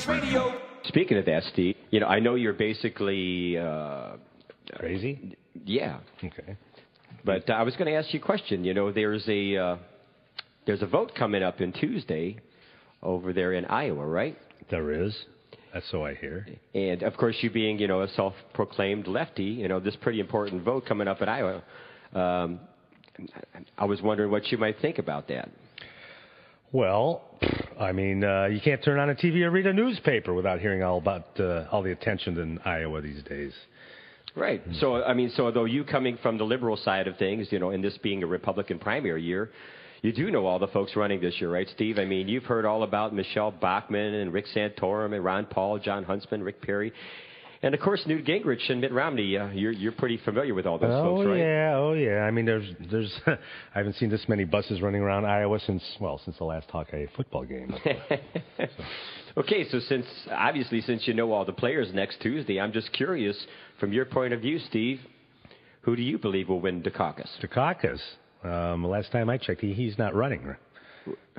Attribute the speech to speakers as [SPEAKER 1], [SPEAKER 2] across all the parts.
[SPEAKER 1] Radio.
[SPEAKER 2] Speaking of that, Steve, I know you're basically
[SPEAKER 3] crazy.
[SPEAKER 2] Yeah.
[SPEAKER 3] Okay.
[SPEAKER 2] But I was going to ask you a question. There's a vote coming up in Tuesday over there in Iowa, right?
[SPEAKER 3] There is. That's so I hear.
[SPEAKER 2] And of course, you being a self-proclaimed lefty, this pretty important vote coming up in Iowa. I was wondering what you might think about that.
[SPEAKER 3] Well, I mean, you can't turn on a TV or read a newspaper without hearing all about all the attention in Iowa these days.
[SPEAKER 2] Right. So, so though you coming from the liberal side of things, and this being a Republican primary year, you do know all the folks running this year, right, Steve? I mean, you've heard all about Michelle Bachmann and Rick Santorum and Ron Paul, John Huntsman, Rick Perry. And, of course, Newt Gingrich and Mitt Romney, you're pretty familiar with all those folks, right?
[SPEAKER 3] Oh, yeah. I mean, there's I haven't seen this many buses running around Iowa since the last Hawkeye football game.
[SPEAKER 2] Okay, so since you know all the players next Tuesday, I'm just curious, from your point of view, Steve, who do you believe will win Dukakis?
[SPEAKER 3] Dukakis? Last time I checked, he's not running.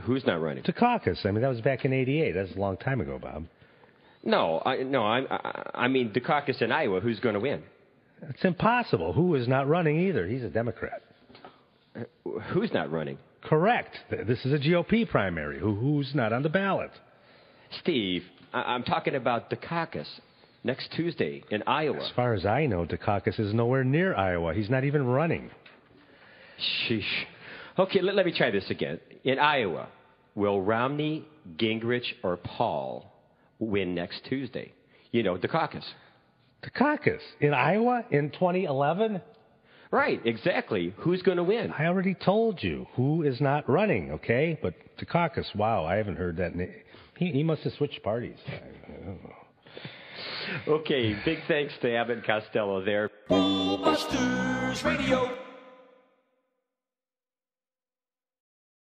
[SPEAKER 2] Who's not running?
[SPEAKER 3] Dukakis. I mean, that was back in '88. That's a long time ago, Bob.
[SPEAKER 2] No, I mean Dukakis in Iowa. Who's going to win?
[SPEAKER 3] It's impossible. Who is not running either? He's a Democrat.
[SPEAKER 2] Who's not running?
[SPEAKER 3] Correct. This is a GOP primary. Who's not on the ballot?
[SPEAKER 2] Steve, I'm talking about Dukakis next Tuesday in Iowa.
[SPEAKER 3] As far as I know, Dukakis is nowhere near Iowa. He's not even running.
[SPEAKER 2] Sheesh. Okay, let me try this again. In Iowa, will Romney, Gingrich, or Paul win next Tuesday? Dukakis.
[SPEAKER 3] Dukakis in Iowa in 2011?
[SPEAKER 2] Right, exactly. Who's going to win?
[SPEAKER 3] I already told you who is not running, okay? But Dukakis, wow, I haven't heard that name. He must have switched parties. I don't know.
[SPEAKER 2] Okay, big thanks to Abbott and Costello there.
[SPEAKER 1] Bull Busters Radio.